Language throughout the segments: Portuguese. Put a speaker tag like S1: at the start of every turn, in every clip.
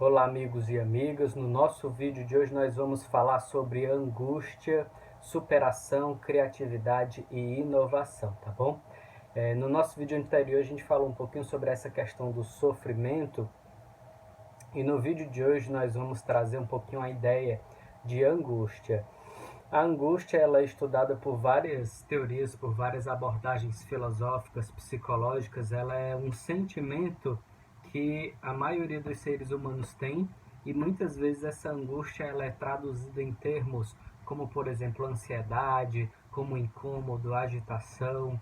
S1: Olá amigos e amigas, no nosso vídeo de hoje nós vamos falar sobre angústia, superação, criatividade e inovação, tá bom? No nosso vídeo anterior a gente falou um pouquinho sobre essa questão do sofrimento e no vídeo de hoje nós vamos trazer um pouquinho a ideia de angústia. A angústia ela é estudada por várias teorias, por várias abordagens filosóficas, psicológicas. Ela é um sentimento que a maioria dos seres humanos tem e muitas vezes essa angústia ela é traduzida em termos como, por exemplo, ansiedade, como incômodo, agitação.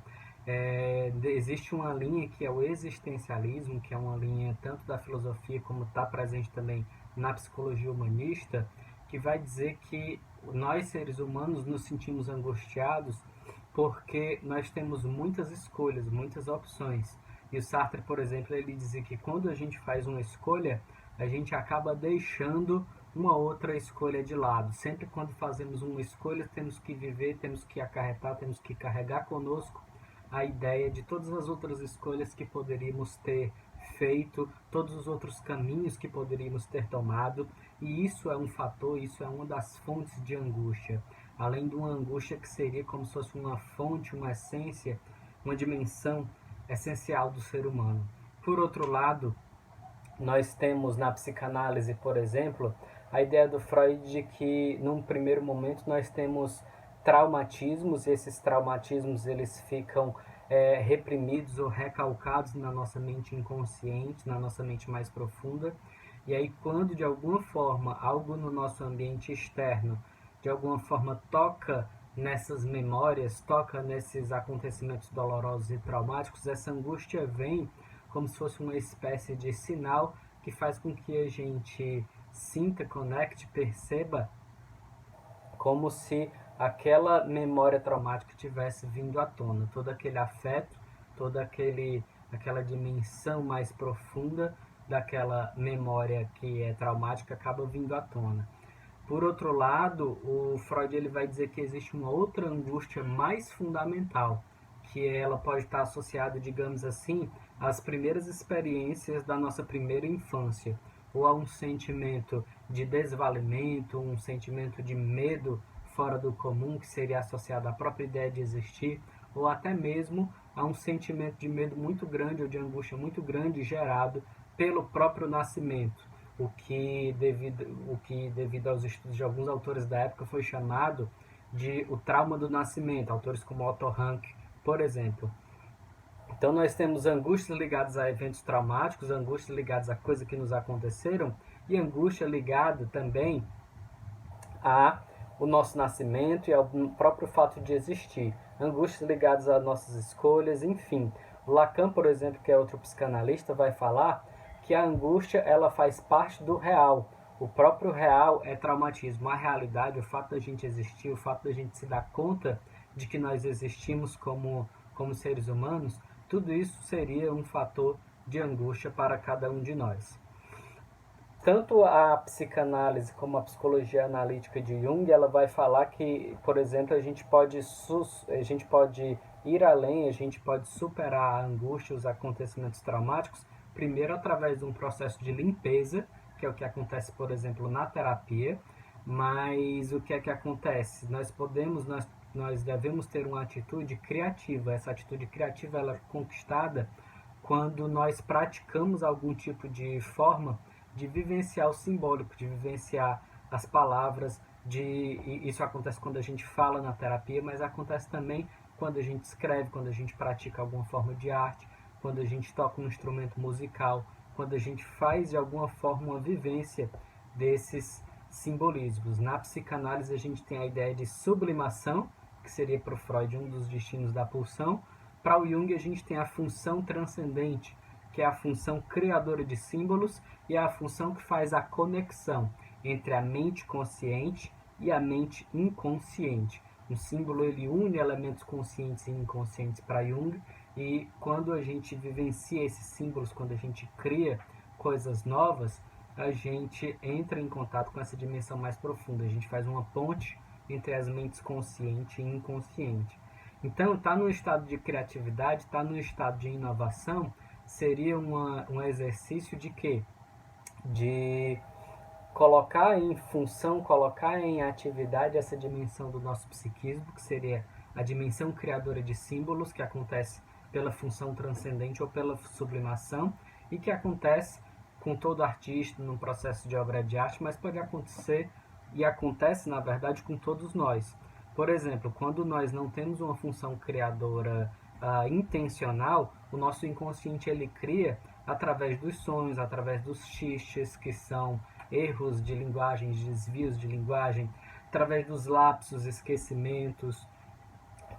S1: Existe uma linha que é o existencialismo, que é uma linha tanto da filosofia como está presente também na psicologia humanista, que vai dizer que nós seres humanos nos sentimos angustiados porque nós temos muitas escolhas, muitas opções. E o Sartre, por exemplo, ele dizia que quando a gente faz uma escolha, a gente acaba deixando uma outra escolha de lado. Sempre quando fazemos uma escolha, temos que viver, temos que acarretar, temos que carregar conosco a ideia de todas as outras escolhas que poderíamos ter feito, todos os outros caminhos que poderíamos ter tomado, e isso é um fator, isso é uma das fontes de angústia. Além de uma angústia que seria como se fosse uma fonte, uma essência, uma dimensão essencial do ser humano. Por outro lado, nós temos na psicanálise, por exemplo, a ideia do Freud de que, num primeiro momento, nós temos traumatismos, e esses traumatismos eles ficam reprimidos ou recalcados na nossa mente inconsciente, na nossa mente mais profunda. E aí, quando de alguma forma algo no nosso ambiente externo, de alguma forma toca nessas memórias, toca nesses acontecimentos dolorosos e traumáticos, essa angústia vem como se fosse uma espécie de sinal que faz com que a gente sinta, conecte, perceba como se aquela memória traumática tivesse vindo à tona, todo aquele afeto, toda aquela dimensão mais profunda daquela memória que é traumática acaba vindo à tona. Por outro lado, o Freud ele vai dizer que existe uma outra angústia mais fundamental, que ela pode estar associada, digamos assim, às primeiras experiências da nossa primeira infância, ou a um sentimento de desvalimento, um sentimento de medo fora do comum, que seria associado à própria ideia de existir, ou até mesmo a um sentimento de medo muito grande ou de angústia muito grande gerado pelo próprio nascimento, o que devido aos estudos de alguns autores da época foi chamado de o trauma do nascimento, autores como Otto Rank, por exemplo. Então nós temos angústias ligadas a eventos traumáticos, angústias ligadas a coisas que nos aconteceram e angústia ligada também a o nosso nascimento e ao próprio fato de existir. Angústias ligadas a nossas escolhas, enfim. O Lacan, por exemplo, que é outro psicanalista, vai falar que a angústia ela faz parte do real. O próprio real é traumatismo. A realidade, o fato da gente existir, o fato da gente se dar conta de que nós existimos como seres humanos, tudo isso seria um fator de angústia para cada um de nós. Tanto a psicanálise como a psicologia analítica de Jung, ela vai falar que, por exemplo, a gente pode ir além, a gente pode superar a angústia, os acontecimentos traumáticos, primeiro através de um processo de limpeza, que é o que acontece, por exemplo, na terapia. Mas o que é que acontece? Nós devemos ter uma atitude criativa. Essa atitude criativa ela é conquistada quando nós praticamos algum tipo de forma de vivenciar o simbólico, de vivenciar as palavras, isso acontece quando a gente fala na terapia, mas acontece também quando a gente escreve, quando a gente pratica alguma forma de arte, quando a gente toca um instrumento musical, quando a gente faz de alguma forma uma vivência desses simbolismos. Na psicanálise a gente tem a ideia de sublimação, que seria para o Freud um dos destinos da pulsão. Para o Jung a gente tem a função transcendente, que é a função criadora de símbolos e é a função que faz a conexão entre a mente consciente e a mente inconsciente. Um símbolo ele une elementos conscientes e inconscientes para Jung, e quando a gente vivencia esses símbolos, quando a gente cria coisas novas, a gente entra em contato com essa dimensão mais profunda, a gente faz uma ponte entre as mentes consciente e inconsciente. Então, está no estado de criatividade, está no estado de inovação, seria um exercício de quê? de colocar em função, colocar em atividade essa dimensão do nosso psiquismo, que seria a dimensão criadora de símbolos, que acontece pela função transcendente ou pela sublimação, e que acontece com todo artista num processo de obra de arte, mas pode acontecer, e acontece na verdade com todos nós. Por exemplo, quando nós não temos uma função criadora intencional, o nosso inconsciente ele cria através dos sonhos, através dos xixes, que são erros de linguagem, desvios de linguagem, através dos lapsos, esquecimentos.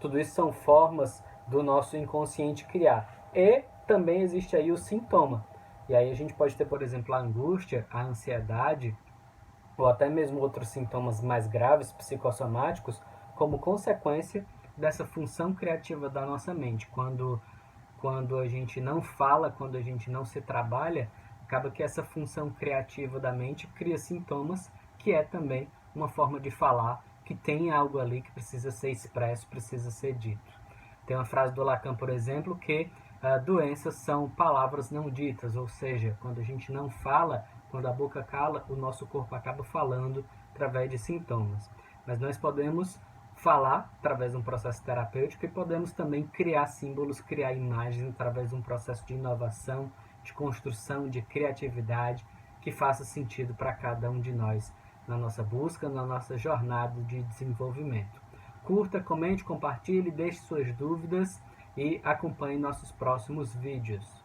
S1: Tudo isso são formas do nosso inconsciente criar. E também existe aí o sintoma. E aí a gente pode ter, por exemplo, a angústia, a ansiedade, ou até mesmo outros sintomas mais graves, psicossomáticos, como consequência dessa função criativa da nossa mente. Quando a gente não fala, quando a gente não se trabalha, acaba que essa função criativa da mente cria sintomas, que é também uma forma de falar, que tem algo ali que precisa ser expresso, precisa ser dito. Tem uma frase do Lacan, por exemplo, que doenças são palavras não ditas, ou seja, quando a gente não fala, quando a boca cala, o nosso corpo acaba falando através de sintomas. Mas nós podemos falar através de um processo terapêutico e podemos também criar símbolos, criar imagens através de um processo de inovação, de construção, de criatividade, que faça sentido para cada um de nós na nossa busca, na nossa jornada de desenvolvimento. Curta, comente, compartilhe, deixe suas dúvidas e acompanhe nossos próximos vídeos.